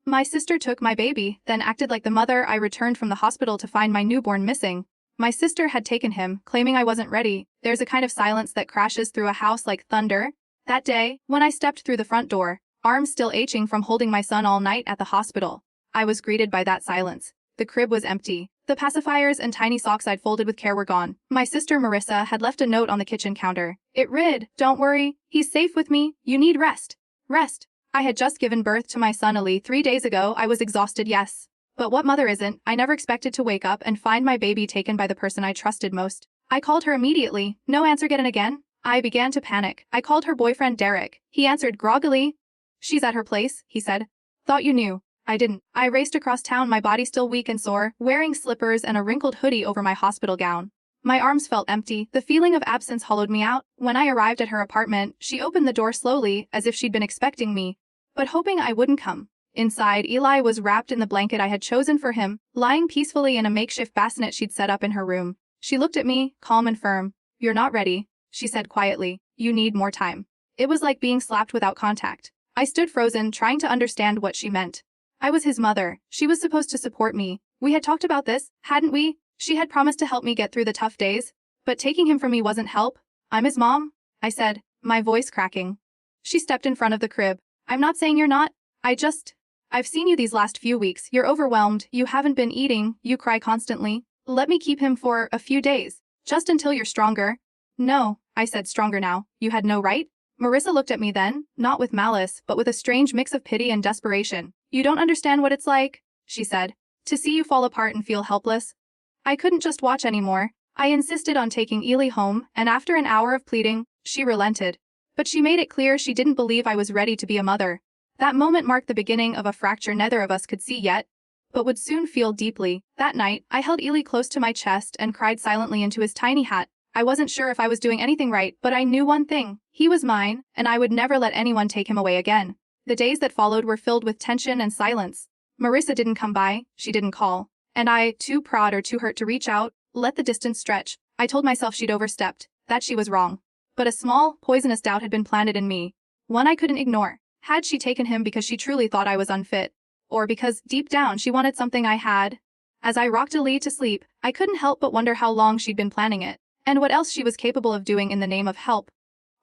My sister took my baby, then acted like the mother I returned from the hospital to find my newborn missing. My sister had taken him, claiming I wasn't ready. There's a kind of silence that crashes through a house like thunder. That day, when I stepped through the front door, arms still aching from holding my son all night at the hospital, I was greeted by that silence. The crib was empty. The pacifiers and tiny socks I'd folded with care were gone. My sister Marissa had left a note on the kitchen counter. It read, "Don't worry, he's safe with me, you need rest." Rest. I had just given birth to my son Ali 3 days ago. I was exhausted, yes. But what mother isn't? I never expected to wake up and find my baby taken by the person I trusted most. I called her immediately. No answer. Get in again? I began to panic. I called her boyfriend Derek. He answered groggily. "She's at her place," he said. "Thought you knew." I didn't. I raced across town, my body still weak and sore, wearing slippers and a wrinkled hoodie over my hospital gown. My arms felt empty. The feeling of absence hollowed me out. When I arrived at her apartment, she opened the door slowly, as if she'd been expecting me, but hoping I wouldn't come. Inside, Eli was wrapped in the blanket I had chosen for him, lying peacefully in a makeshift bassinet she'd set up in her room. She looked at me, calm and firm. "You're not ready," she said quietly. "You need more time." It was like being slapped without contact. I stood frozen, trying to understand what she meant. I was his mother. She was supposed to support me. We had talked about this, hadn't we? She had promised to help me get through the tough days. But taking him from me wasn't help. "I'm his mom," I said, my voice cracking. She stepped in front of the crib. "I'm not saying you're not. I've seen you these last few weeks. You're overwhelmed. You haven't been eating. You cry constantly. Let me keep him for a few days. Just until you're stronger." "No," I said, "stronger now. You had no right?" Marissa looked at me then, not with malice, but with a strange mix of pity and desperation. "You don't understand what it's like," she said, "to see you fall apart and feel helpless." I couldn't just watch anymore. I insisted on taking Ely home, and after an hour of pleading, she relented. But she made it clear she didn't believe I was ready to be a mother. That moment marked the beginning of a fracture neither of us could see yet, but would soon feel deeply. That night, I held Ely close to my chest and cried silently into his tiny hat. I wasn't sure if I was doing anything right, but I knew one thing. He was mine, and I would never let anyone take him away again. The days that followed were filled with tension and silence. Marissa didn't come by, she didn't call. And I, too proud or too hurt to reach out, let the distance stretch. I told myself she'd overstepped, that she was wrong. But a small, poisonous doubt had been planted in me. One I couldn't ignore. Had she taken him because she truly thought I was unfit? Or because, deep down, she wanted something I had? As I rocked Ali to sleep, I couldn't help but wonder how long she'd been planning it, and what else she was capable of doing in the name of help.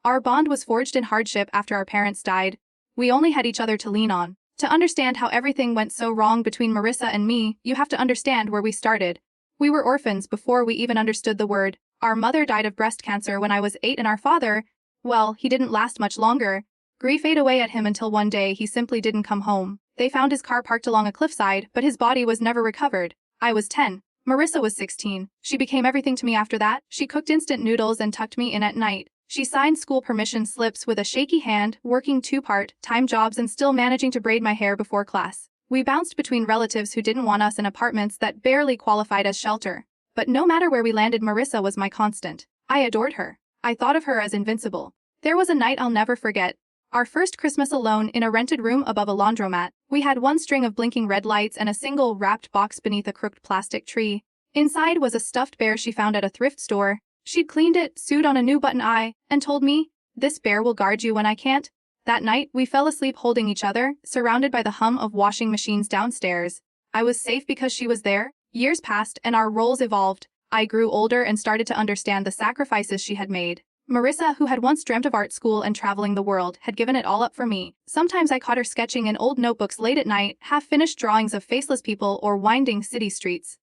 Our bond was forged in hardship after our parents died. We only had each other to lean on. To understand how everything went so wrong between Marissa and me, you have to understand where we started. We were orphans before we even understood the word. Our mother died of breast cancer when I was 8 and our father, well, he didn't last much longer. Grief ate away at him until one day he simply didn't come home. They found his car parked along a cliffside, but his body was never recovered. I was 10. Marissa was 16. She became everything to me after that. She cooked instant noodles and tucked me in at night. She signed school permission slips with a shaky hand, working 2 part-time jobs and still managing to braid my hair before class. We bounced between relatives who didn't want us in apartments that barely qualified as shelter. But no matter where we landed, Marissa was my constant. I adored her. I thought of her as invincible. There was a night I'll never forget. Our first Christmas alone in a rented room above a laundromat. We had one string of blinking red lights and a single wrapped box beneath a crooked plastic tree. Inside was a stuffed bear she found at a thrift store. She'd cleaned it, sewed on a new button eye, and told me, "This bear will guard you when I can't." That night, we fell asleep holding each other, surrounded by the hum of washing machines downstairs. I was safe because she was there. Years passed and our roles evolved. I grew older and started to understand the sacrifices she had made. Marissa, who had once dreamt of art school and traveling the world, had given it all up for me. Sometimes I caught her sketching in old notebooks late at night, half-finished drawings of faceless people or winding city streets.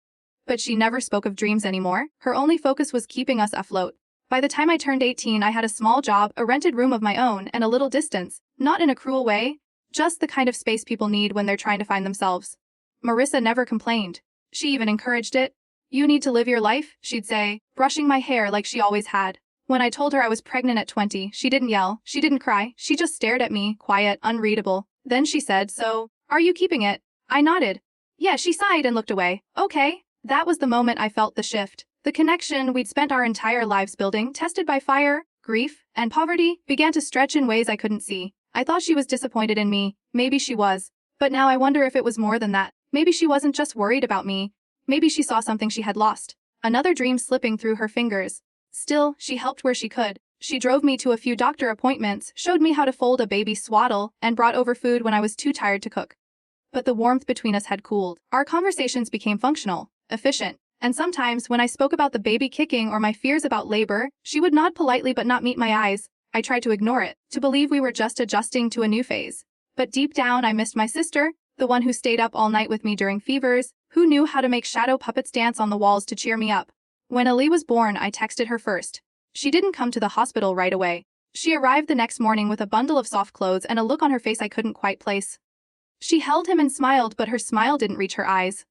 But she never spoke of dreams anymore. Her only focus was keeping us afloat. By the time I turned 18, I had a small job, a rented room of my own, and a little distance. Not in a cruel way, just the kind of space people need when they're trying to find themselves. Marissa never complained. She even encouraged it. "You need to live your life," she'd say, brushing my hair like she always had. When I told her I was pregnant at 20, she didn't yell, she didn't cry, she just stared at me, quiet, unreadable. Then she said, "So, are you keeping it?" I nodded. "Yeah," she sighed and looked away. "Okay." That was the moment I felt the shift. The connection we'd spent our entire lives building, tested by fire, grief, and poverty, began to stretch in ways I couldn't see. I thought she was disappointed in me. Maybe she was. But now I wonder if it was more than that. Maybe she wasn't just worried about me. Maybe she saw something she had lost. Another dream slipping through her fingers. Still, she helped where she could. She drove me to a few doctor appointments, showed me how to fold a baby swaddle, and brought over food when I was too tired to cook. but the warmth between us had cooled. Our conversations became functional, efficient, and sometimes when I spoke about the baby kicking or my fears about labor, she would nod politely but not meet my eyes. I tried to ignore it, to believe we were just adjusting to a new phase. But deep down I missed my sister, the one who stayed up all night with me during fevers, who knew how to make shadow puppets dance on the walls to cheer me up. When Ali was born, I texted her first. She didn't come to the hospital right away. She arrived the next morning with a bundle of soft clothes and a look on her face I couldn't quite place. She held him and smiled, but her smile didn't reach her eyes.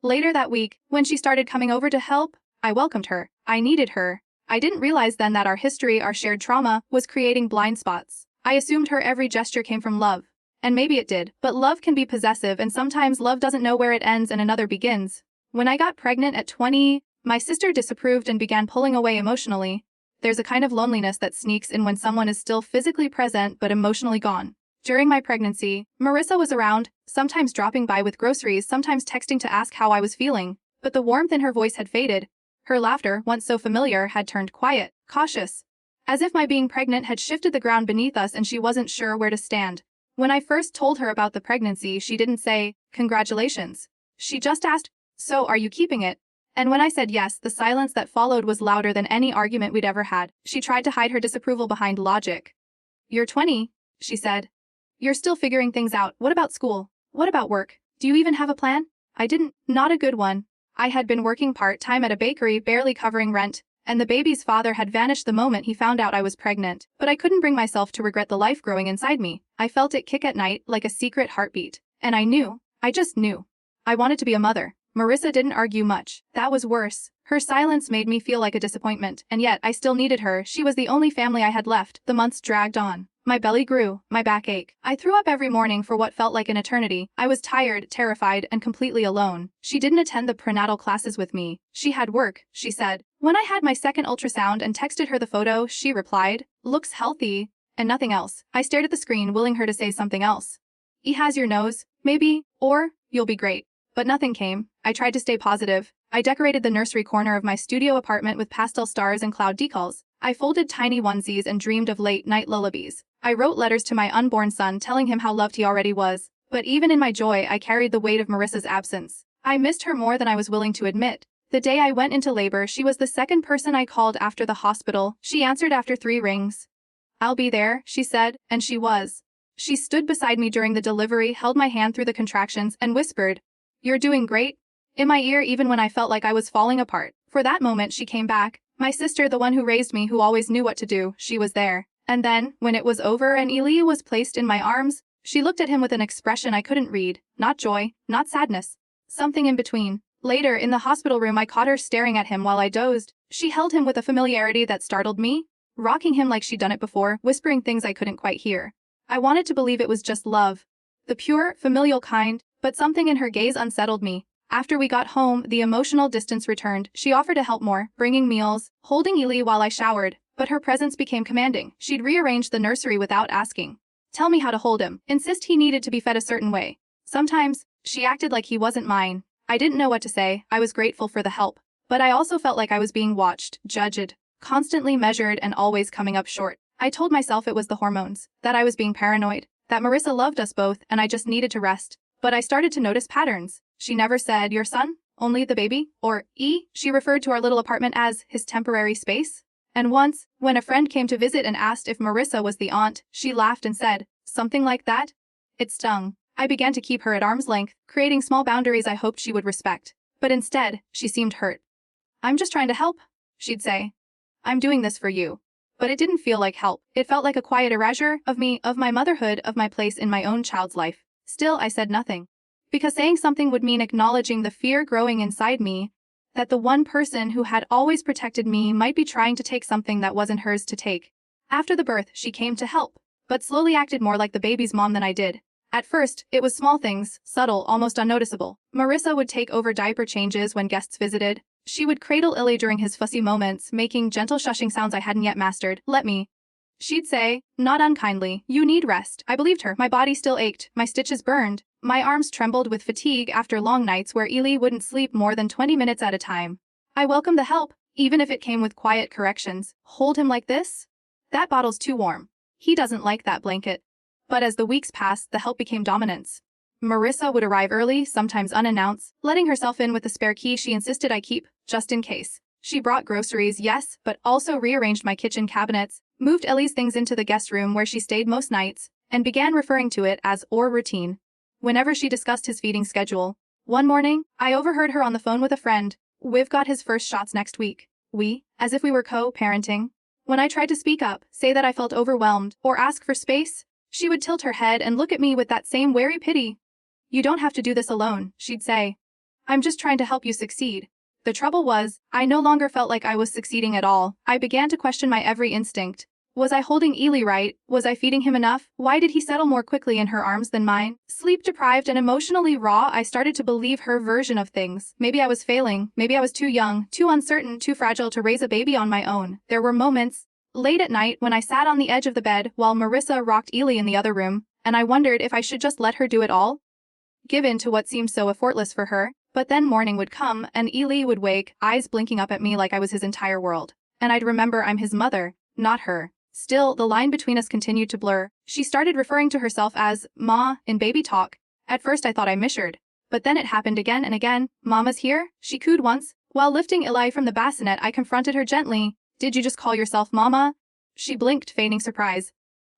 Later that week, when she started coming over to help, I welcomed her. I needed her. I didn't realize then that our history, our shared trauma, was creating blind spots. I assumed her every gesture came from love. And maybe it did, but love can be possessive, and sometimes love doesn't know where it ends and another begins. When I got pregnant at 20, my sister disapproved and began pulling away emotionally. There's a kind of loneliness that sneaks in when someone is still physically present but emotionally gone. During my pregnancy, Marissa was around, sometimes dropping by with groceries, sometimes texting to ask how I was feeling, but the warmth in her voice had faded. Her laughter, once so familiar, had turned quiet, cautious, as if my being pregnant had shifted the ground beneath us and she wasn't sure where to stand. When I first told her about the pregnancy, she didn't say, "Congratulations." She just asked, "So are you keeping it?" And when I said yes, the silence that followed was louder than any argument we'd ever had. She tried to hide her disapproval behind logic. "You're 20, she said. "You're still figuring things out. What about school? What about work? Do you even have a plan?" I didn't. Not a good one. I had been working part-time at a bakery, barely covering rent, and the baby's father had vanished the moment he found out I was pregnant. But I couldn't bring myself to regret the life growing inside me. I felt it kick at night like a secret heartbeat. And I knew. I just knew. I wanted to be a mother. Marissa didn't argue much. That was worse. Her silence made me feel like a disappointment, and yet I still needed her. She was the only family I had left. The months dragged on. My belly grew, my back ached. I threw up every morning for what felt like an eternity. I was tired, terrified, and completely alone. She didn't attend the prenatal classes with me. She had work, she said. When I had my second ultrasound and texted her the photo, she replied, "Looks healthy," and nothing else. I stared at the screen, willing her to say something else. "He has your nose, maybe, or you'll be great." But nothing came. I tried to stay positive. I decorated the nursery corner of my studio apartment with pastel stars and cloud decals. I folded tiny onesies and dreamed of late-night lullabies. I wrote letters to my unborn son telling him how loved he already was. But even in my joy, I carried the weight of Marissa's absence. I missed her more than I was willing to admit. The day I went into labor, she was the second person I called after the hospital. She answered after 3 rings. "I'll be there," she said, and she was. She stood beside me during the delivery, held my hand through the contractions, and whispered, "You're doing great," in my ear even when I felt like I was falling apart. For that moment she came back. My sister, the one who raised me, who always knew what to do, she was there. And then, when it was over and Eli was placed in my arms, she looked at him with an expression I couldn't read. Not joy, not sadness. Something in between. Later, in the hospital room, I caught her staring at him while I dozed. She held him with a familiarity that startled me, rocking him like she'd done it before, whispering things I couldn't quite hear. I wanted to believe it was just love. The pure, familial kind, but something in her gaze unsettled me. After we got home, the emotional distance returned. She offered to help more, bringing meals, holding Eli while I showered, but her presence became commanding. She'd rearranged the nursery without asking. Tell me how to hold him, insist he needed to be fed a certain way. Sometimes, she acted like he wasn't mine. I didn't know what to say. I was grateful for the help, but I also felt like I was being watched, judged, constantly measured, and always coming up short. I told myself it was the hormones, that I was being paranoid, that Marissa loved us both and I just needed to rest. But I started to notice patterns. She never said, "Your son? Only the baby?" Or, she referred to our little apartment as his temporary space. And once, when a friend came to visit and asked if Marissa was the aunt, she laughed and said, "Something like that?" It stung. I began to keep her at arm's length, creating small boundaries I hoped she would respect. But instead, she seemed hurt. "I'm just trying to help," she'd say. "I'm doing this for you." But it didn't feel like help. It felt like a quiet erasure of me, of my motherhood, of my place in my own child's life. Still, I said nothing. Because saying something would mean acknowledging the fear growing inside me, that the one person who had always protected me might be trying to take something that wasn't hers to take. After the birth, she came to help, but slowly acted more like the baby's mom than I did. At first, it was small things, subtle, almost unnoticeable. Marissa would take over diaper changes when guests visited. She would cradle Illy during his fussy moments, making gentle shushing sounds I hadn't yet mastered. "Let me." She'd say, not unkindly, "You need rest." I believed her. My body still ached, my stitches burned, my arms trembled with fatigue after long nights where Eli wouldn't sleep more than 20 minutes at a time. I welcomed the help, even if it came with quiet corrections. "Hold him like this? That bottle's too warm. He doesn't like that blanket." But as the weeks passed, the help became dominance. Marissa would arrive early, sometimes unannounced, letting herself in with the spare key she insisted I keep, just in case. She brought groceries, yes, but also rearranged my kitchen cabinets, moved Ellie's things into the guest room where she stayed most nights, and began referring to it as our routine whenever she discussed his feeding schedule. One morning, I overheard her on the phone with a friend. "We've got his first shots next week." We, as if we were co-parenting. When I tried to speak up, say that I felt overwhelmed, or ask for space, she would tilt her head and look at me with that same wary pity. "You don't have to do this alone," she'd say. "I'm just trying to help you succeed." The trouble was, I no longer felt like I was succeeding at all. I began to question my every instinct. Was I holding Ely right? Was I feeding him enough? Why did he settle more quickly in her arms than mine? Sleep-deprived and emotionally raw, I started to believe her version of things. Maybe I was failing. Maybe I was too young, too uncertain, too fragile to raise a baby on my own. There were moments, late at night, when I sat on the edge of the bed while Marissa rocked Ely in the other room, and I wondered if I should just let her do it all. Give in to what seemed so effortless for her. But then morning would come, and Ely would wake, eyes blinking up at me like I was his entire world. And I'd remember I'm his mother, not her. Still, the line between us continued to blur. She started referring to herself as Ma in baby talk. At first I thought I misheard. But then it happened again and again. "Mama's here?" she cooed once. While lifting Eli from the bassinet, I confronted her gently. "Did you just call yourself Mama?" She blinked, feigning surprise.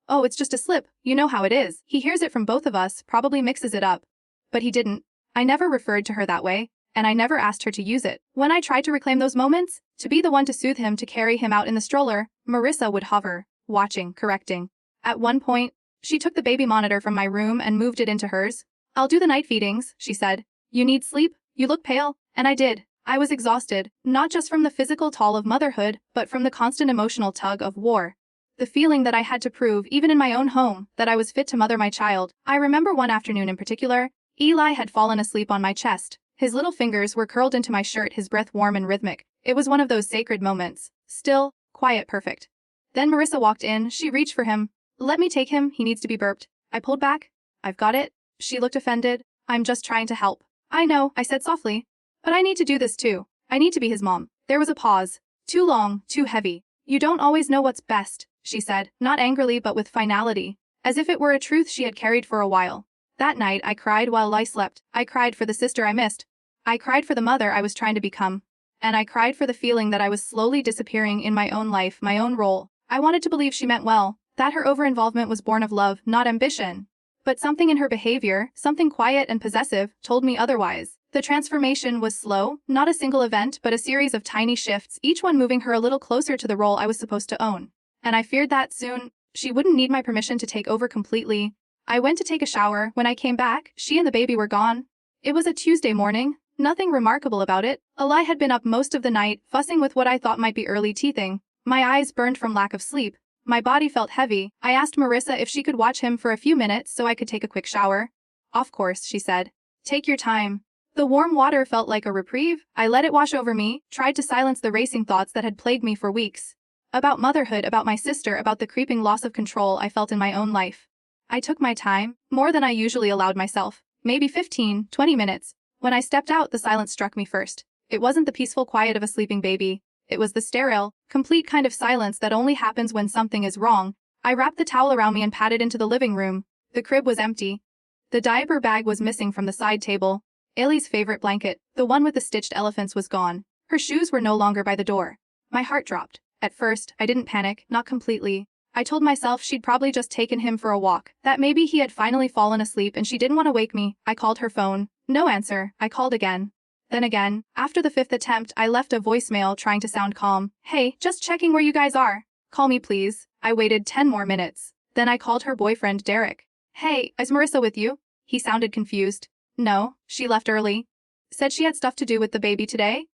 "Oh, it's just a slip. You know how it is. He hears it from both of us, probably mixes it up." But he didn't. I never referred to her that way, and I never asked her to use it. When I tried to reclaim those moments, to be the one to soothe him, to carry him out in the stroller, Marissa would hover, watching, correcting. At one point, she took the baby monitor from my room and moved it into hers. "I'll do the night feedings," she said. "You need sleep? You look pale." And I did. I was exhausted, not just from the physical toll of motherhood, but from the constant emotional tug of war. The feeling that I had to prove, even in my own home, that I was fit to mother my child. I remember one afternoon in particular. Eli had fallen asleep on my chest. His little fingers were curled into my shirt, his breath warm and rhythmic. It was one of those sacred moments. Still, quiet, perfect. Then Marissa walked in. She reached for him. "Let me take him, he needs to be burped." I pulled back. "I've got it." She looked offended. "I'm just trying to help." "I know," I said softly. "But I need to do this too. I need to be his mom." There was a pause. Too long, too heavy. "You don't always know what's best," she said, not angrily but with finality, as if it were a truth she had carried for a while. That night I cried while I slept. I cried for the sister I missed. I cried for the mother I was trying to become. And I cried for the feeling that I was slowly disappearing in my own life, my own role. I wanted to believe she meant well, that her over-involvement was born of love, not ambition. But something in her behavior, something quiet and possessive, told me otherwise. The transformation was slow, not a single event but a series of tiny shifts, each one moving her a little closer to the role I was supposed to own. And I feared that soon, she wouldn't need my permission to take over completely. I went to take a shower. When I came back, she and the baby were gone. It was a Tuesday morning. Nothing remarkable about it. Eli had been up most of the night, fussing with what I thought might be early teething. My eyes burned from lack of sleep. My body felt heavy. I asked Marissa if she could watch him for a few minutes so I could take a quick shower. "Of course," she said. "Take your time." The warm water felt like a reprieve. I let it wash over me, tried to silence the racing thoughts that had plagued me for weeks. About motherhood, about my sister, about the creeping loss of control I felt in my own life. I took my time, more than I usually allowed myself, maybe 15, 20 minutes. When I stepped out, the silence struck me first. It wasn't the peaceful quiet of a sleeping baby. It was the sterile, complete kind of silence that only happens when something is wrong. I wrapped the towel around me and padded into the living room. The crib was empty. The diaper bag was missing from the side table. Ailey's favorite blanket, the one with the stitched elephants, was gone. Her shoes were no longer by the door. My heart dropped. At first, I didn't panic, not completely. I told myself she'd probably just taken him for a walk, that maybe he had finally fallen asleep and she didn't want to wake me. I called her phone. No answer. I called again. Then again. After the 5th attempt, I left a voicemail trying to sound calm. "Hey, just checking where you guys are. Call me please." I waited 10 more minutes. Then I called her boyfriend Derek. "Hey, is Marissa with you?" He sounded confused. "No, she left early. Said she had stuff to do with the baby today."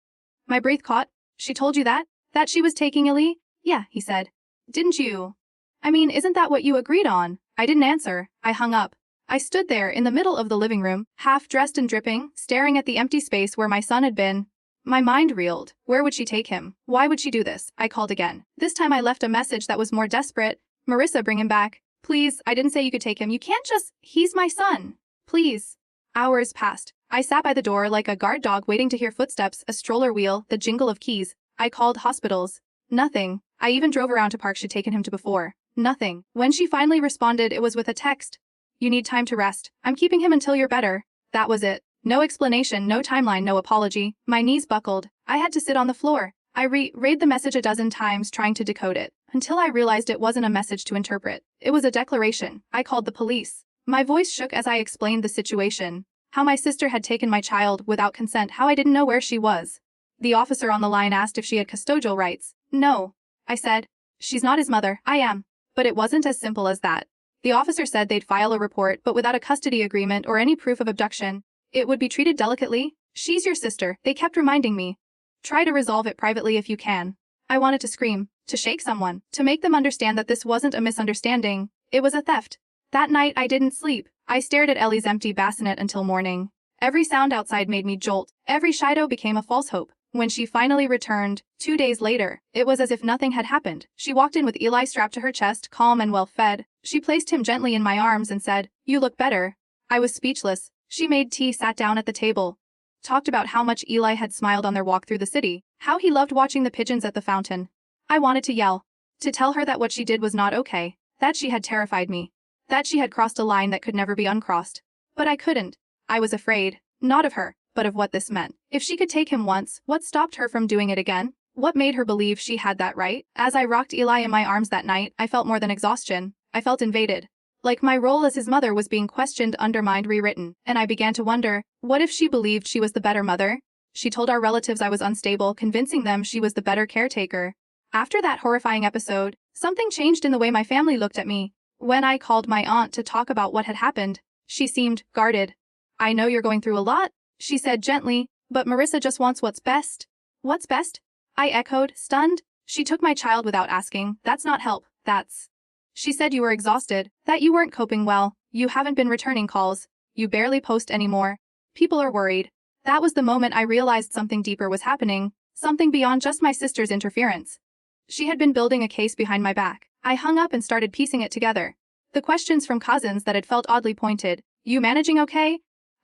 My breath caught. "She told you that? That she was taking Ellie?" "Yeah," he said. "Didn't you? I mean, isn't that what you agreed on?" I didn't answer. I hung up. I stood there in the middle of the living room, half-dressed and dripping, staring at the empty space where my son had been. My mind reeled. Where would she take him? Why would she do this? I called again. This time I left a message that was more desperate. "Marissa, bring him back. Please, I didn't say you could take him. You can't just— he's my son. Please." Hours passed. I sat by the door like a guard dog waiting to hear footsteps, a stroller wheel, the jingle of keys. I called hospitals. Nothing. I even drove around to parks she'd taken him to before. Nothing. When she finally responded, it was with a text. You need time to rest. I'm keeping him until you're better. That was it. No explanation, no timeline, no apology. My knees buckled. I had to sit on the floor. I read the message a dozen times trying to decode it, until I realized it wasn't a message to interpret. It was a declaration. I called the police. My voice shook as I explained the situation. How my sister had taken my child without consent, how I didn't know where she was. The officer on the line asked if she had custodial rights. No. I said. She's not his mother, I am. But it wasn't as simple as that. The officer said they'd file a report, but without a custody agreement or any proof of abduction. It would be treated delicately. She's your sister, they kept reminding me. Try to resolve it privately if you can. I wanted to scream, to shake someone, to make them understand that this wasn't a misunderstanding. It was a theft. That night I didn't sleep. I stared at Ellie's empty bassinet until morning. Every sound outside made me jolt. Every shadow became a false hope. When she finally returned, 2 days later, it was as if nothing had happened. She walked in with Eli strapped to her chest, calm and well-fed. She placed him gently in my arms and said, "You look better." I was speechless. She made tea, sat down at the table. Talked about how much Eli had smiled on their walk through the city, how he loved watching the pigeons at the fountain. I wanted to yell. To tell her that what she did was not okay. That she had terrified me. That she had crossed a line that could never be uncrossed. But I couldn't. I was afraid. Not of her, but of what this meant. If she could take him once, what stopped her from doing it again? What made her believe she had that right? As I rocked Eli in my arms that night, I felt more than exhaustion. I felt invaded. Like my role as his mother was being questioned, undermined, rewritten. And I began to wonder, what if she believed she was the better mother? She told our relatives I was unstable, convincing them she was the better caretaker. After that horrifying episode, something changed in the way my family looked at me. When I called my aunt to talk about what had happened, she seemed guarded. "I know you're going through a lot," she said gently, "but Marissa just wants what's best." "What's best?" I echoed, stunned. "She took my child without asking. That's not help, that's..." She said you were exhausted, that you weren't coping well, you haven't been returning calls, you barely post anymore. People are worried. That was the moment I realized something deeper was happening, something beyond just my sister's interference. She had been building a case behind my back. I hung up and started piecing it together. The questions from cousins that had felt oddly pointed. "You managing okay?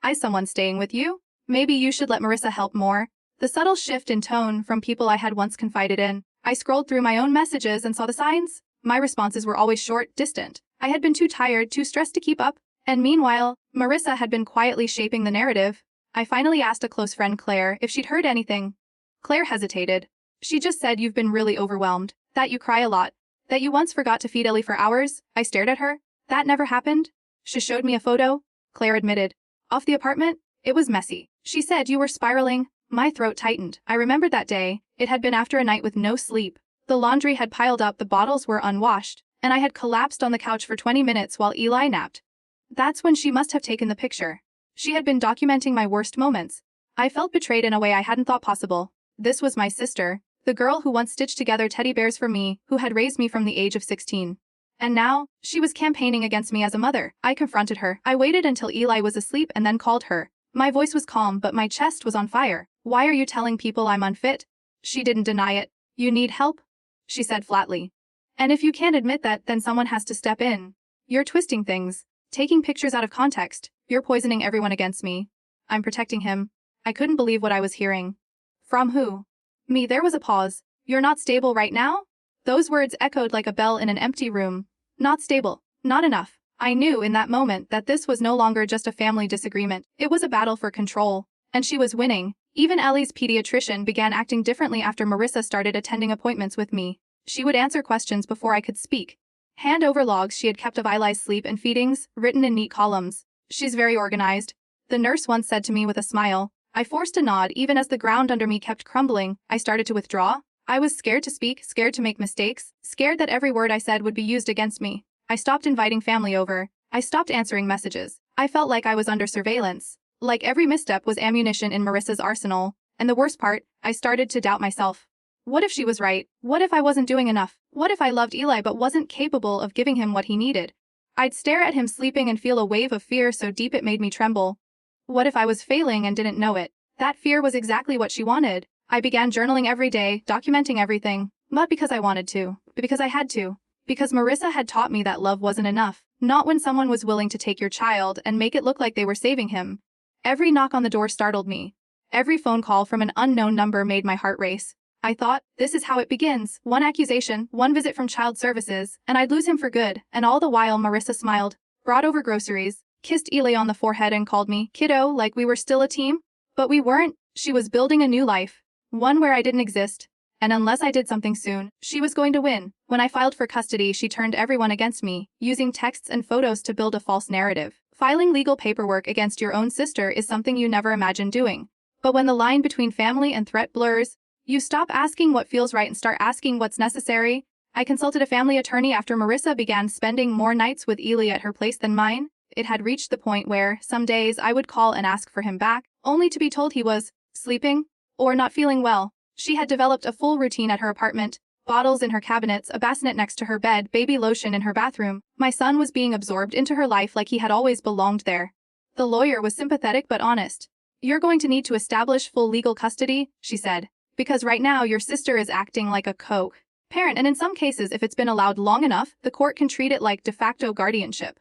Is someone staying with you? Maybe you should let Marissa help more." The subtle shift in tone from people I had once confided in. I scrolled through my own messages and saw the signs. My responses were always short, distant. I had been too tired, too stressed to keep up. And meanwhile, Marissa had been quietly shaping the narrative. I finally asked a close friend, Claire, if she'd heard anything. Claire hesitated. She just said, "You've been really overwhelmed, that you cry a lot, that you once forgot to feed Ellie for hours." I stared at her. "That never happened?" She showed me a photo. Claire admitted. "Off the apartment? It was messy." She said, "You were spiraling." My throat tightened. I remembered that day. It had been after a night with no sleep. The laundry had piled up, the bottles were unwashed, and I had collapsed on the couch for 20 minutes while Eli napped. That's when she must have taken the picture. She had been documenting my worst moments. I felt betrayed in a way I hadn't thought possible. This was my sister, the girl who once stitched together teddy bears for me, who had raised me from the age of 16. And now, she was campaigning against me as a mother. I confronted her. I waited until Eli was asleep and then called her. My voice was calm, but my chest was on fire. "Why are you telling people I'm unfit?" She didn't deny it. "You need help?" she said flatly. "And if you can't admit that, then someone has to step in. You're twisting things, taking pictures out of context. You're poisoning everyone against me." "I'm protecting him." I couldn't believe what I was hearing. "From who?" "Me." There was a pause. "You're not stable right now?" Those words echoed like a bell in an empty room. Not stable. Not enough. I knew in that moment that this was no longer just a family disagreement. It was a battle for control. And she was winning. Even Ellie's pediatrician began acting differently after Marissa started attending appointments with me. She would answer questions before I could speak. Hand over logs she had kept of Eli's sleep and feedings, written in neat columns. "She's very organized," the nurse once said to me with a smile. I forced a nod even as the ground under me kept crumbling. I started to withdraw. I was scared to speak, scared to make mistakes, scared that every word I said would be used against me. I stopped inviting family over. I stopped answering messages. I felt like I was under surveillance. Like every misstep was ammunition in Marissa's arsenal. And the worst part, I started to doubt myself. What if she was right? What if I wasn't doing enough? What if I loved Eli but wasn't capable of giving him what he needed? I'd stare at him sleeping and feel a wave of fear so deep it made me tremble. What if I was failing and didn't know it? That fear was exactly what she wanted. I began journaling every day, documenting everything. Not because I wanted to, but because I had to. Because Marissa had taught me that love wasn't enough. Not when someone was willing to take your child and make it look like they were saving him. Every knock on the door startled me. Every phone call from an unknown number made my heart race. I thought, this is how it begins. One accusation, one visit from child services, and I'd lose him for good. And all the while Marissa smiled. brought over groceries, kissed Eli on the forehead and called me kiddo like we were still a team. But we weren't. She was building a new life, one where I didn't exist. And unless I did something soon, she was going to win. When I filed for custody, she turned everyone against me, using texts and photos to build a false narrative. Filing legal paperwork against your own sister is something you never imagined doing. But when the line between family and threat blurs, you stop asking what feels right and start asking what's necessary. I consulted a family attorney after Marissa began spending more nights with Eli at her place than mine. It had reached the point where, some days, I would call and ask for him back, only to be told he was sleeping or not feeling well. She had developed a full routine at her apartment, bottles in her cabinets, a bassinet next to her bed, baby lotion in her bathroom. My son was being absorbed into her life like he had always belonged there. The lawyer was sympathetic but honest. You're going to need to establish full legal custody, she said, because right now your sister is acting like a co-parent, and in some cases, if it's been allowed long enough, the court can treat it like de facto guardianship.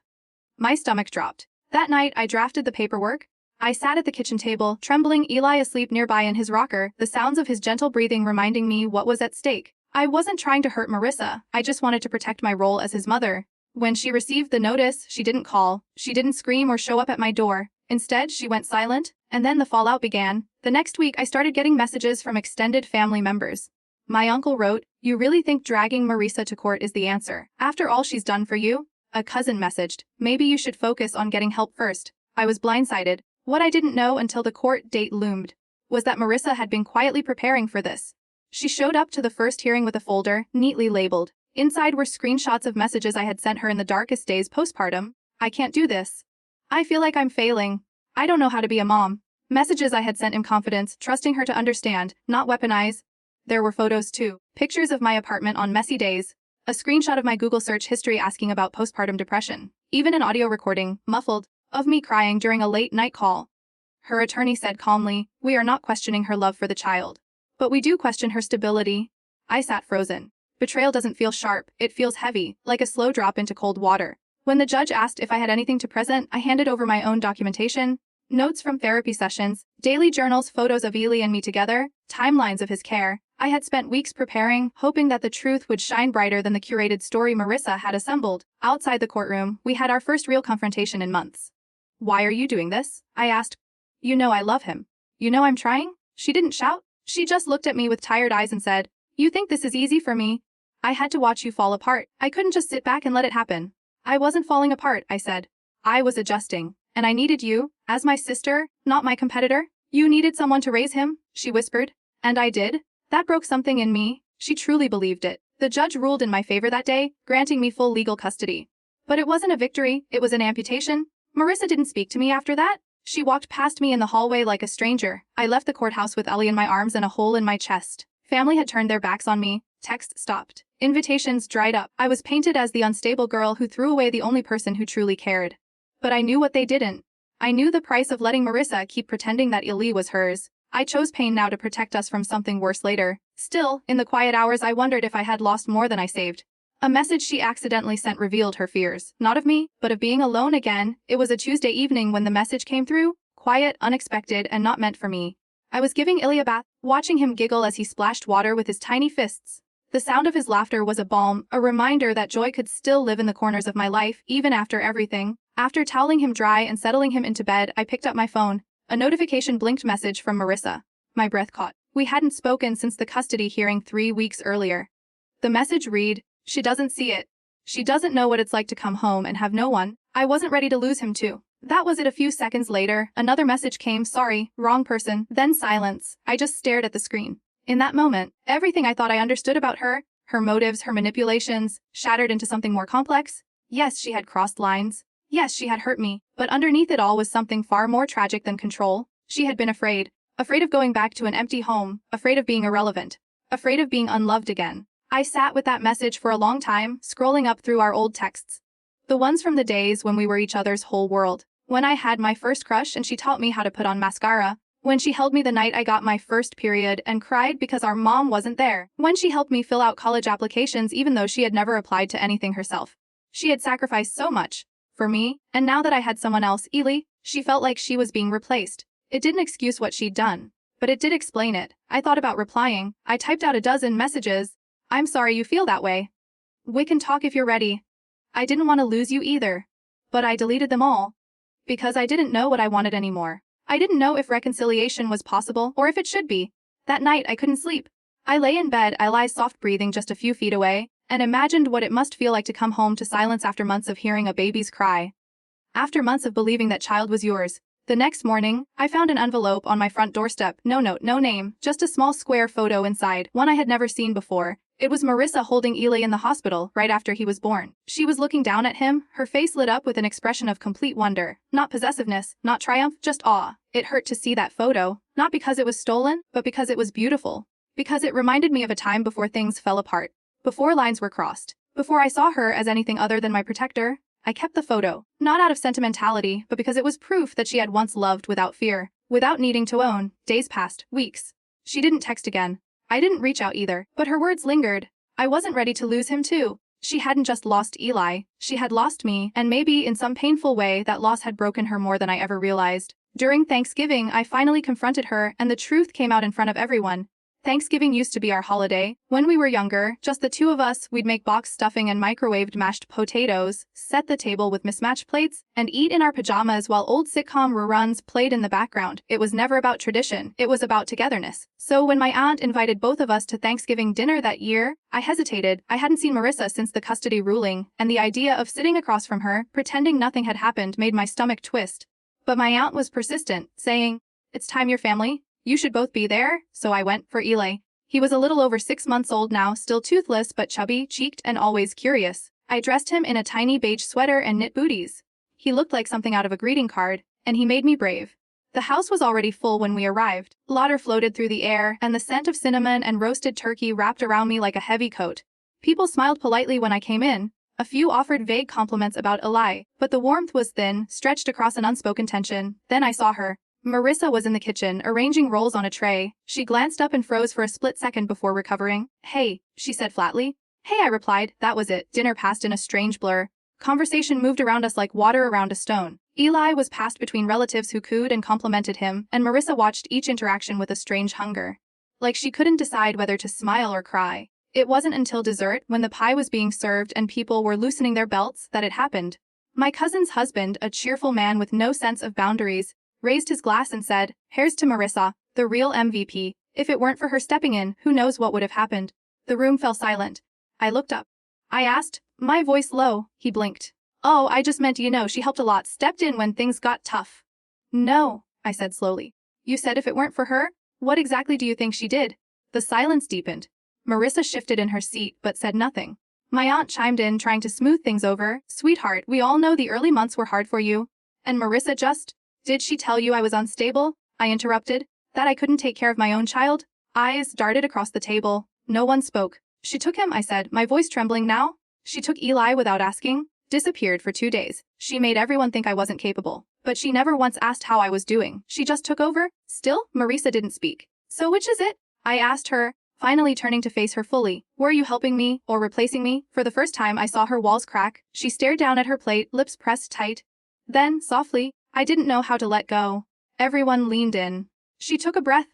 My stomach dropped. That night, I drafted the paperwork. I sat at the kitchen table, trembling, Eli asleep nearby in his rocker, the sounds of his gentle breathing reminding me what was at stake. I wasn't trying to hurt Marissa, I just wanted to protect my role as his mother. When she received the notice, she didn't call, she didn't scream or show up at my door. Instead, she went silent, and then the fallout began. The next week, I started getting messages from extended family members. My uncle wrote, "You really think dragging Marissa to court is the answer? After all she's done for you?" A cousin messaged, "Maybe you should focus on getting help first." I was blindsided. What I didn't know until the court date loomed was that Marissa had been quietly preparing for this. She showed up to the first hearing with a folder, neatly labeled. Inside were screenshots of messages I had sent her in the darkest days postpartum. "I can't do this. I feel like I'm failing. I don't know how to be a mom." Messages I had sent in confidence, trusting her to understand, not weaponize. There were photos too. Pictures of my apartment on messy days. A screenshot of my Google search history asking about postpartum depression. Even an audio recording, muffled, of me crying during a late-night call. Her attorney said calmly, "We are not questioning her love for the child. But we do question her stability." I sat frozen. Betrayal doesn't feel sharp, it feels heavy, like a slow drop into cold water. When the judge asked if I had anything to present, I handed over my own documentation. Notes from therapy sessions, daily journals, photos of Eli and me together, timelines of his care. I had spent weeks preparing, hoping that the truth would shine brighter than the curated story Marissa had assembled. Outside the courtroom, we had our first real confrontation in months. "Why are you doing this?" I asked. "You know I love him. You know I'm trying." She didn't shout. She just looked at me with tired eyes and said, "You think this is easy for me? I had to watch you fall apart. I couldn't just sit back and let it happen." "I wasn't falling apart," I said. "I was adjusting. And I needed you, as my sister, not my competitor." "You needed someone to raise him," she whispered. "And I did." That broke something in me. She truly believed it. The judge ruled in my favor that day, granting me full legal custody. But it wasn't a victory, it was an amputation. Marissa didn't speak to me after that. She walked past me in the hallway like a stranger. I left the courthouse with Ellie in my arms and a hole in my chest. Family had turned their backs on me. Texts stopped. Invitations dried up. I was painted as the unstable girl who threw away the only person who truly cared. But I knew what they didn't. I knew the price of letting Marissa keep pretending that Eli was hers. I chose pain now to protect us from something worse later. Still, in the quiet hours I wondered if I had lost more than I saved. A message she accidentally sent revealed her fears, not of me, but of being alone again. It was a Tuesday evening when the message came through, quiet, unexpected, and not meant for me. I was giving Eli a bath, watching him giggle as he splashed water with his tiny fists. The sound of his laughter was a balm, a reminder that joy could still live in the corners of my life, even after everything. After toweling him dry and settling him into bed, I picked up my phone. A notification blinked, message from Marissa. My breath caught. We hadn't spoken since the custody hearing 3 weeks earlier. The message read, "She doesn't see it. She doesn't know what it's like to come home and have no one." I wasn't ready to lose him too. That was it. A few seconds later, another message came, "Sorry, wrong person." Then silence. I just stared at the screen. In that moment, everything I thought I understood about her, her motives, her manipulations, shattered into something more complex. Yes, she had crossed lines. Yes, she had hurt me, but underneath it all was something far more tragic than control. She had been afraid. Afraid of going back to an empty home, afraid of being irrelevant, afraid of being unloved again. I sat with that message for a long time, scrolling up through our old texts. The ones from the days when we were each other's whole world. When I had my first crush and she taught me how to put on mascara. When she held me the night I got my first period and cried because our mom wasn't there. When she helped me fill out college applications even though she had never applied to anything herself. She had sacrificed so much. For me, and now that I had someone else, Eli, she felt like she was being replaced. It didn't excuse what she'd done, but it did explain it. I thought about replying. I typed out a dozen messages. "I'm sorry you feel that way. We can talk if you're ready. I didn't want to lose you either. but I deleted them all. Because I didn't know what I wanted anymore. I didn't know if reconciliation was possible or if it should be. That night, I couldn't sleep. I lay in bed, I lie soft breathing just a few feet away, and imagined what it must feel like to come home to silence after months of hearing a baby's cry. After months of believing that child was yours. The next morning, I found an envelope on my front doorstep. No note, no name, just a small square photo inside, one I had never seen before. It was Marissa holding Eli in the hospital right after he was born. She was looking down at him, her face lit up with an expression of complete wonder. Not possessiveness, not triumph, just awe. It hurt to see that photo, not because it was stolen, but because it was beautiful. Because it reminded me of a time before things fell apart. Before lines were crossed. Before I saw her as anything other than my protector. I kept the photo, not out of sentimentality, but because it was proof that she had once loved without fear, without needing to own. Days passed, weeks. She didn't text again. I didn't reach out either, but her words lingered. I wasn't ready to lose him too. She hadn't just lost Eli, she had lost me, and maybe in some painful way that loss had broken her more than I ever realized. During Thanksgiving, I finally confronted her, and the truth came out in front of everyone. Thanksgiving used to be our holiday. When we were younger, just the two of us, we'd make box stuffing and microwaved mashed potatoes, set the table with mismatched plates, and eat in our pajamas while old sitcom reruns played in the background. It was never about tradition, it was about togetherness. So when my aunt invited both of us to Thanksgiving dinner that year, I hesitated. I hadn't seen Marissa since the custody ruling, and the idea of sitting across from her, pretending nothing had happened, made my stomach twist. But my aunt was persistent, saying, "It's time your family. You should both be there," so I went for Eli. He was a little over 6 months old now, still toothless but chubby-cheeked and always curious. I dressed him in a tiny beige sweater and knit booties. He looked like something out of a greeting card, and he made me brave. The house was already full when we arrived. Laughter floated through the air, and the scent of cinnamon and roasted turkey wrapped around me like a heavy coat. People smiled politely when I came in. A few offered vague compliments about Eli, but the warmth was thin, stretched across an unspoken tension. Then I saw her. Marissa was in the kitchen, arranging rolls on a tray. She glanced up and froze for a split second before recovering. "Hey," she said flatly. "Hey," I replied. That was it. Dinner passed in a strange blur. Conversation moved around us like water around a stone. Eli was passed between relatives who cooed and complimented him, and Marissa watched each interaction with a strange hunger. Like she couldn't decide whether to smile or cry. It wasn't until dessert, when the pie was being served and people were loosening their belts, that it happened. My cousin's husband, a cheerful man with no sense of boundaries, raised his glass and said, "Here's to Marissa, the real MVP. If it weren't for her stepping in, who knows what would have happened." The room fell silent. I looked up. I asked, my voice low. He blinked. "Oh, I just meant she helped a lot, stepped in when things got tough." "No," I said slowly. "You said if it weren't for her? What exactly do you think she did?" The silence deepened. Marissa shifted in her seat but said nothing. My aunt chimed in, trying to smooth things over. "Sweetheart, we all know the early months were hard for you." And Marissa just... "Did she tell you I was unstable?" I interrupted. "That I couldn't take care of my own child?" Eyes darted across the table. No one spoke. "She took him," I said, my voice trembling now. "She took Eli without asking. Disappeared for 2 days. She made everyone think I wasn't capable. But she never once asked how I was doing. She just took over." Still, Marissa didn't speak. "So which is it?" I asked her, finally turning to face her fully. "Were you helping me, or replacing me?" For the first time I saw her walls crack. She stared down at her plate, lips pressed tight. Then, softly, I didn't know how to let go. Everyone leaned in. She took a breath.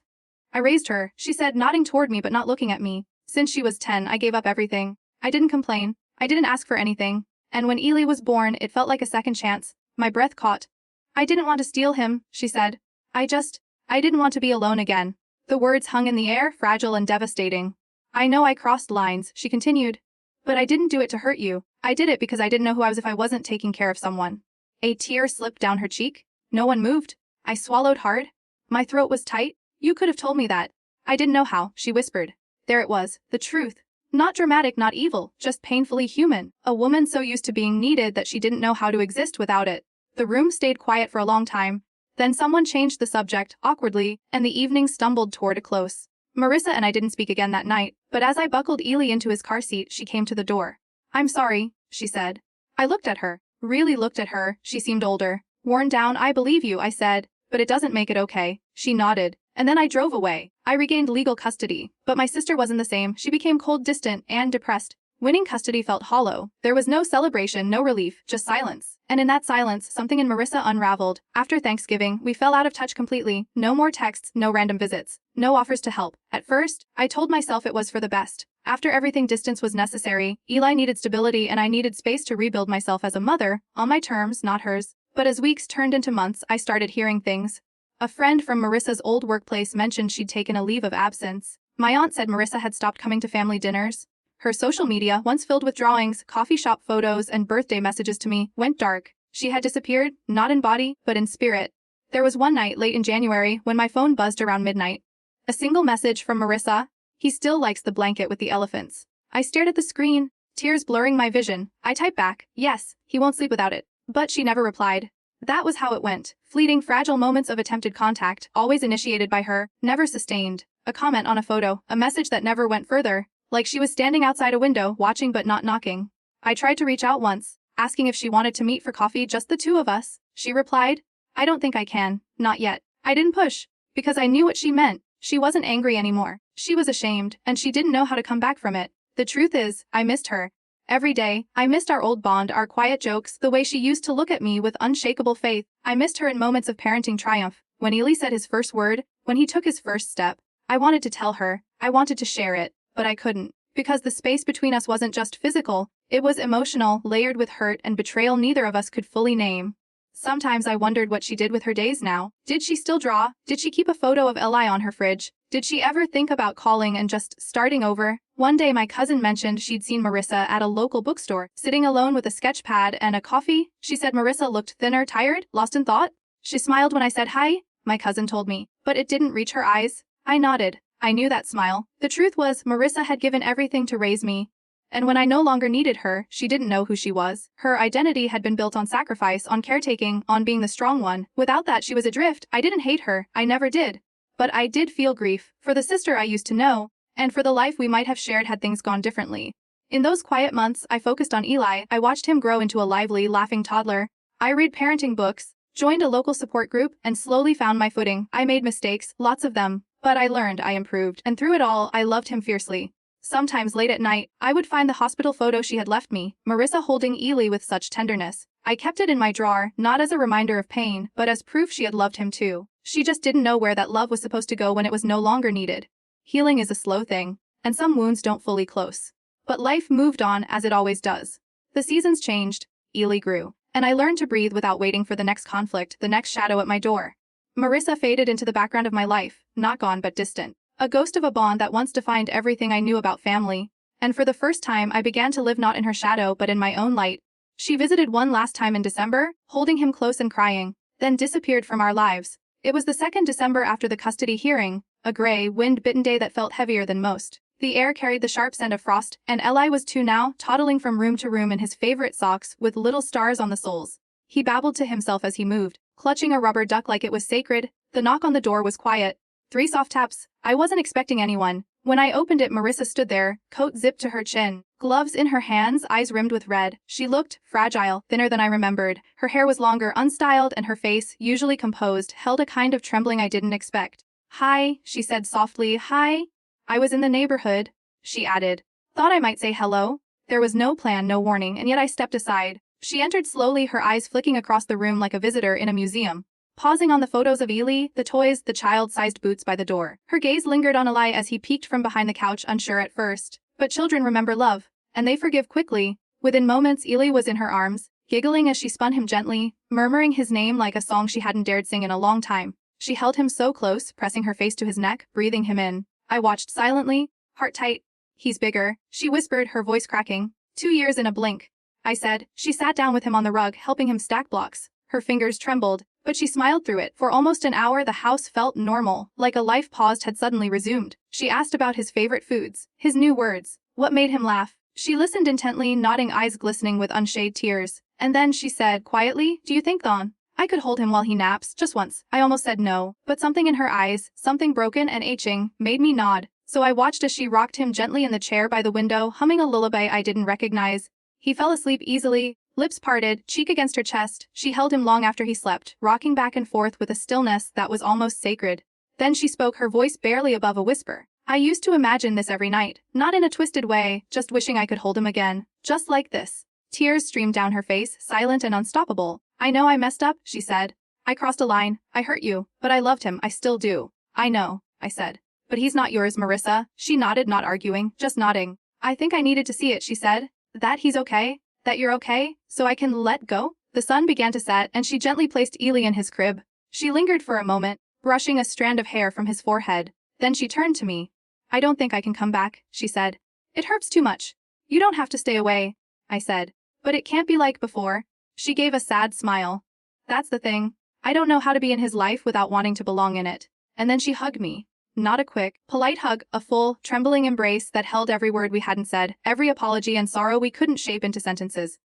"I raised her," she said, nodding toward me but not looking at me. "Since she was 10, I gave up everything. I didn't complain. I didn't ask for anything. And when Eli was born, it felt like a second chance." My breath caught. "I didn't want to steal him," she said. I didn't want to be alone again." The words hung in the air, fragile and devastating. "I know I crossed lines," she continued. "But I didn't do it to hurt you. I did it because I didn't know who I was if I wasn't taking care of someone." A tear slipped down her cheek. No one moved. I swallowed hard. My throat was tight. "You could have told me that." "I didn't know how," she whispered. There it was, the truth. Not dramatic, not evil, just painfully human. A woman so used to being needed that she didn't know how to exist without it. The room stayed quiet for a long time. Then someone changed the subject, awkwardly, and the evening stumbled toward a close. Marissa and I didn't speak again that night, but as I buckled Eli into his car seat, she came to the door. "I'm sorry," she said. I looked at her. Really looked at her. She seemed older. "Worn down, I believe you," I said. "But it doesn't make it okay." She nodded. And then I drove away. I regained legal custody. But my sister wasn't the same. She became cold, distant, and depressed. Winning custody felt hollow. There was no celebration, no relief, just silence. And in that silence, something in Marissa unraveled. After Thanksgiving, we fell out of touch completely. No more texts, no random visits, no offers to help. At first, I told myself it was for the best. After everything, distance was necessary. Eli needed stability and I needed space to rebuild myself as a mother, on my terms, not hers. But as weeks turned into months, I started hearing things. A friend from Marissa's old workplace mentioned she'd taken a leave of absence. My aunt said Marissa had stopped coming to family dinners. Her social media, once filled with drawings, coffee shop photos, and birthday messages to me, went dark. She had disappeared, not in body, but in spirit. There was one night late in January when my phone buzzed around midnight. A single message from Marissa. He still likes the blanket with the elephants. I stared at the screen, tears blurring my vision. I typed back, yes, he won't sleep without it. But she never replied. That was how it went. Fleeting, fragile moments of attempted contact, always initiated by her, never sustained. A comment on a photo, a message that never went further, like she was standing outside a window, watching but not knocking. I tried to reach out once, asking if she wanted to meet for coffee, just the two of us. She replied, I don't think I can, not yet. I didn't push, because I knew what she meant. She wasn't angry anymore. She was ashamed, and she didn't know how to come back from it. The truth is, I missed her. Every day, I missed our old bond, our quiet jokes, the way she used to look at me with unshakable faith. I missed her in moments of parenting triumph. When Eli said his first word, when he took his first step, I wanted to tell her, I wanted to share it, but I couldn't. Because the space between us wasn't just physical, it was emotional, layered with hurt and betrayal neither of us could fully name. Sometimes I wondered what she did with her days now. Did she still draw? Did she keep a photo of Eli on her fridge? Did she ever think about calling and just starting over? One day my cousin mentioned she'd seen Marissa at a local bookstore, sitting alone with a sketch pad and a coffee. She said Marissa looked thinner, tired, lost in thought. She smiled when I said hi, my cousin told me, but it didn't reach her eyes. I nodded. I knew that smile. The truth was, Marissa had given everything to raise me. And when I no longer needed her, she didn't know who she was. Her identity had been built on sacrifice, on caretaking, on being the strong one. Without that, she was adrift. I didn't hate her. I never did. But I did feel grief, for the sister I used to know, and for the life we might have shared had things gone differently. In those quiet months, I focused on Eli. I watched him grow into a lively, laughing toddler. I read parenting books, joined a local support group, and slowly found my footing. I made mistakes, lots of them, but I learned, I improved, and through it all, I loved him fiercely. Sometimes late at night, I would find the hospital photo she had left me, Marissa holding Eli with such tenderness. I kept it in my drawer, not as a reminder of pain, but as proof she had loved him too. She just didn't know where that love was supposed to go when it was no longer needed. Healing is a slow thing, and some wounds don't fully close. But life moved on as it always does. The seasons changed, Eli grew, and I learned to breathe without waiting for the next conflict, the next shadow at my door. Marissa faded into the background of my life, not gone but distant. A ghost of a bond that once defined everything I knew about family. And for the first time I began to live not in her shadow but in my own light. She visited one last time in December, holding him close and crying, then disappeared from our lives. It was the second December after the custody hearing, a gray, wind-bitten day that felt heavier than most. The air carried the sharp scent of frost, and Eli was too now, toddling from room to room in his favorite socks with little stars on the soles. He babbled to himself as he moved, clutching a rubber duck like it was sacred. The knock on the door was quiet. 3 soft taps. I wasn't expecting anyone. When I opened it, Marissa stood there, coat zipped to her chin, gloves in her hands, eyes rimmed with red. She looked fragile, thinner than I remembered. Her hair was longer, unstyled, and her face, usually composed, held a kind of trembling I didn't expect. Hi, she said softly. Hi. I was in the neighborhood, she added. Thought I might say hello. There was no plan, no warning, and yet I stepped aside. She entered slowly, her eyes flicking across the room like a visitor in a museum. Pausing on the photos of Eli, the toys, the child-sized boots by the door. Her gaze lingered on Eli as he peeked from behind the couch, unsure at first. But children remember love, and they forgive quickly. Within moments, Eli was in her arms, giggling as she spun him gently, murmuring his name like a song she hadn't dared sing in a long time. She held him so close, pressing her face to his neck, breathing him in. I watched silently, heart tight. He's bigger, she whispered, her voice cracking. 2 years in a blink, I said. She sat down with him on the rug, helping him stack blocks. Her fingers trembled, but she smiled through it. For almost an hour the house felt normal, like a life paused had suddenly resumed. She asked about his favorite foods, his new words, what made him laugh. She listened intently, nodding, eyes glistening with unshed tears. And then she said quietly, do you think, Dawn, I could hold him while he naps, just once? I almost said no, but something in her eyes, something broken and aching, made me nod. So I watched as she rocked him gently in the chair by the window, humming a lullaby I didn't recognize. He fell asleep easily, lips parted, cheek against her chest. She held him long after he slept, rocking back and forth with a stillness that was almost sacred. Then she spoke, her voice barely above a whisper. I used to imagine this every night, not in a twisted way, just wishing I could hold him again, just like this. Tears streamed down her face, silent and unstoppable. I know I messed up, she said. I crossed a line, I hurt you, but I loved him, I still do. I know, I said. But he's not yours, Marissa. She nodded, not arguing, just nodding. I think I needed to see it, she said. That he's okay? That you're okay? So I can let go? The sun began to set, and she gently placed Ely in his crib. She lingered for a moment, brushing a strand of hair from his forehead. Then she turned to me. I don't think I can come back, she said. It hurts too much. You don't have to stay away, I said. But it can't be like before. She gave a sad smile. That's the thing. I don't know how to be in his life without wanting to belong in it. And then she hugged me. Not a quick, polite hug, a full, trembling embrace that held every word we hadn't said, every apology and sorrow we couldn't shape into sentences.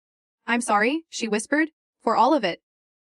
I'm sorry, she whispered, for all of it.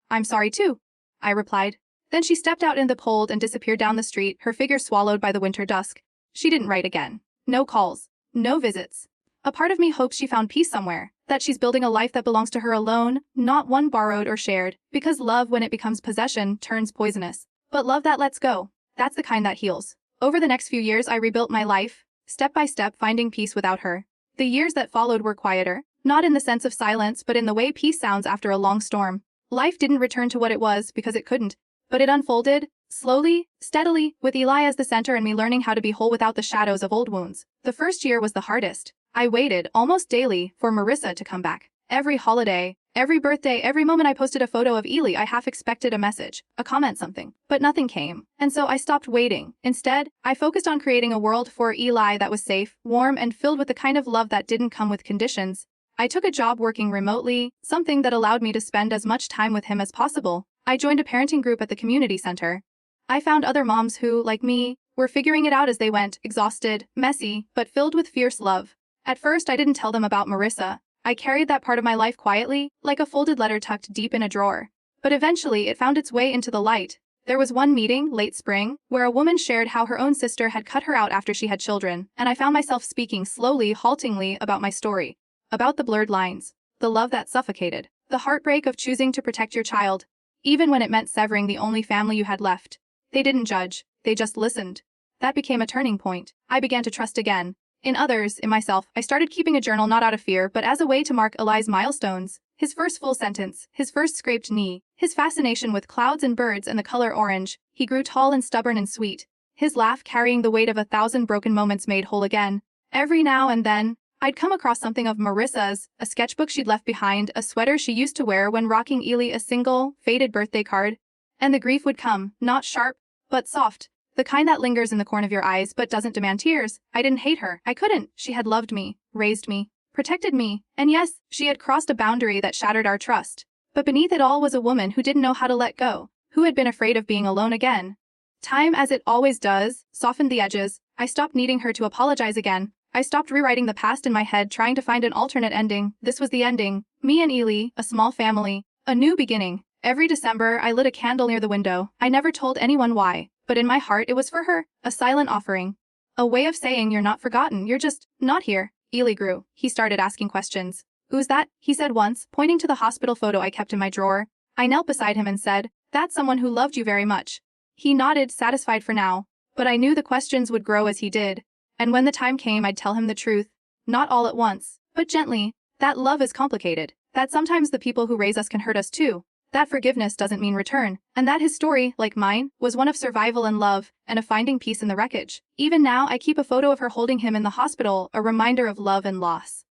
I'm sorry too, I replied. Then she stepped out in the cold and disappeared down the street, her figure swallowed by the winter dusk. She didn't write again. No calls. No visits. A part of me hopes she found peace somewhere, that she's building a life that belongs to her alone, not one borrowed or shared, because love, when it becomes possession, turns poisonous. But love that lets go, that's the kind that heals. Over the next few years I rebuilt my life, step by step finding peace without her. The years that followed were quieter, not in the sense of silence but in the way peace sounds after a long storm. Life didn't return to what it was because it couldn't, but it unfolded, slowly, steadily, with Eli as the center and me learning how to be whole without the shadows of old wounds. The first year was the hardest. I waited, almost daily, for Marissa to come back. Every holiday, every birthday, every moment I posted a photo of Eli, I half expected a message, a comment, something. But nothing came. And so I stopped waiting. Instead, I focused on creating a world for Eli that was safe, warm, and filled with the kind of love that didn't come with conditions. I took a job working remotely, something that allowed me to spend as much time with him as possible. I joined a parenting group at the community center. I found other moms who, like me, were figuring it out as they went, exhausted, messy, but filled with fierce love. At first, I didn't tell them about Marissa. I carried that part of my life quietly, like a folded letter tucked deep in a drawer. But eventually, it found its way into the light. There was one meeting, late spring, where a woman shared how her own sister had cut her out after she had children, and I found myself speaking slowly, haltingly about my story. About the blurred lines, the love that suffocated, the heartbreak of choosing to protect your child, even when it meant severing the only family you had left. They didn't judge, they just listened. That became a turning point. I began to trust again. In others, in myself, I started keeping a journal not out of fear but as a way to mark Eli's milestones. His first full sentence, his first scraped knee, his fascination with clouds and birds and the color orange. He grew tall and stubborn and sweet. His laugh carrying the weight of 1,000 broken moments made whole again. Every now and then, I'd come across something of Marissa's, a sketchbook she'd left behind, a sweater she used to wear when rocking Eli, a single, faded birthday card. And the grief would come, not sharp, but soft. The kind that lingers in the corner of your eyes but doesn't demand tears. I didn't hate her. I couldn't. She had loved me, raised me, protected me, and yes, she had crossed a boundary that shattered our trust. But beneath it all was a woman who didn't know how to let go, who had been afraid of being alone again. Time, as it always does, softened the edges. I stopped needing her to apologize again. I stopped rewriting the past in my head, trying to find an alternate ending. This was the ending. Me and Eli, a small family, a new beginning. Every December, I lit a candle near the window. I never told anyone why, but in my heart it was for her, a silent offering. A way of saying you're not forgotten, you're just not here. Eli grew. He started asking questions. Who's that? He said once, pointing to the hospital photo I kept in my drawer. I knelt beside him and said, that's someone who loved you very much. He nodded, satisfied for now, but I knew the questions would grow as he did. And when the time came, I'd tell him the truth. Not all at once, but gently. That love is complicated. That sometimes the people who raise us can hurt us too. That forgiveness doesn't mean return. And that his story, like mine, was one of survival and love, and of finding peace in the wreckage. Even now, I keep a photo of her holding him in the hospital, a reminder of love and loss.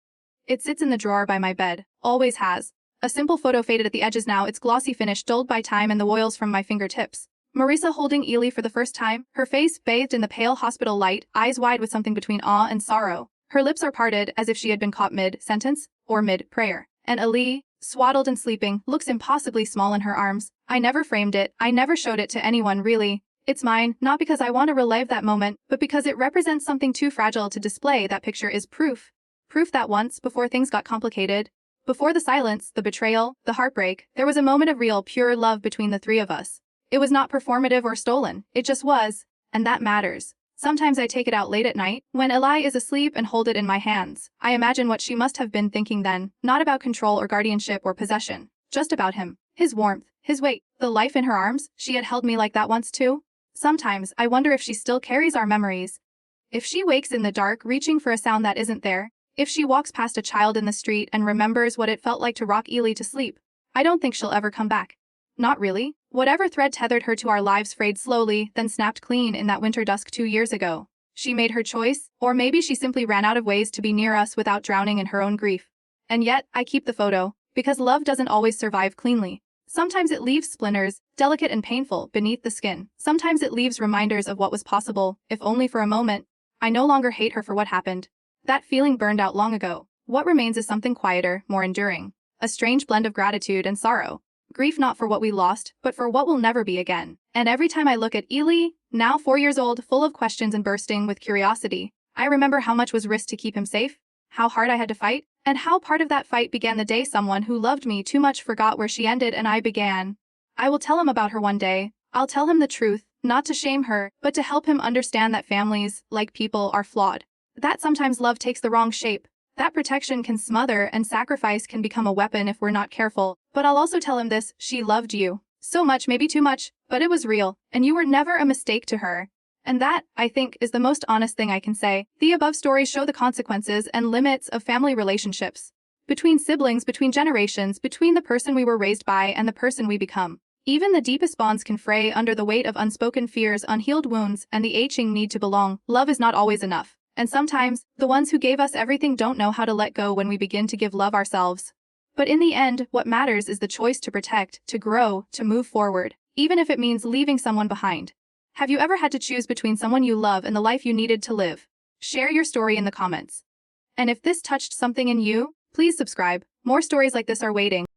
It sits in the drawer by my bed. Always has. A simple photo faded at the edges now, its glossy finish dulled by time and the oils from my fingertips. Marissa holding Eli for the first time, her face bathed in the pale hospital light, eyes wide with something between awe and sorrow. Her lips are parted as if she had been caught mid-sentence or mid-prayer. And Eli, swaddled and sleeping, looks impossibly small in her arms. I never framed it, I never showed it to anyone really. It's mine, not because I want to relive that moment, but because it represents something too fragile to display. That picture is proof. Proof that once, before things got complicated, before the silence, the betrayal, the heartbreak, there was a moment of real, pure love between the three of us. It was not performative or stolen, it just was, and that matters. Sometimes I take it out late at night, when Eli is asleep, and hold it in my hands. I imagine what she must have been thinking then, not about control or guardianship or possession, just about him, his warmth, his weight, the life in her arms. She had held me like that once too. Sometimes I wonder if she still carries our memories. If she wakes in the dark reaching for a sound that isn't there, if she walks past a child in the street and remembers what it felt like to rock Eli to sleep. I don't think she'll ever come back. Not really, Whatever thread tethered her to our lives frayed slowly, then snapped clean in that winter dusk 2 years ago. She made her choice, or maybe she simply ran out of ways to be near us without drowning in her own grief. And yet, I keep the photo, because love doesn't always survive cleanly. Sometimes it leaves splinters, delicate and painful, beneath the skin. Sometimes it leaves reminders of what was possible, if only for a moment. I no longer hate her for what happened. That feeling burned out long ago. What remains is something quieter, more enduring. A strange blend of gratitude and sorrow. Grief not for what we lost, but for what will never be again. And every time I look at Ely, now 4 years old, full of questions and bursting with curiosity, I remember how much was risked to keep him safe, how hard I had to fight, and how part of that fight began the day someone who loved me too much forgot where she ended and I began. I will tell him about her one day. I'll tell him the truth, not to shame her, but to help him understand that families, like people, are flawed. That sometimes love takes the wrong shape. That protection can smother and sacrifice can become a weapon if we're not careful. But I'll also tell him this: she loved you. So much, maybe too much, but it was real, and you were never a mistake to her. And that, I think, is the most honest thing I can say. The above stories show the consequences and limits of family relationships. Between siblings, between generations, between the person we were raised by and the person we become. Even the deepest bonds can fray under the weight of unspoken fears, unhealed wounds, and the aching need to belong. Love is not always enough. And sometimes, the ones who gave us everything don't know how to let go when we begin to give love ourselves. But in the end, what matters is the choice to protect, to grow, to move forward, even if it means leaving someone behind. Have you ever had to choose between someone you love and the life you needed to live? Share your story in the comments. And if this touched something in you, please subscribe. More stories like this are waiting.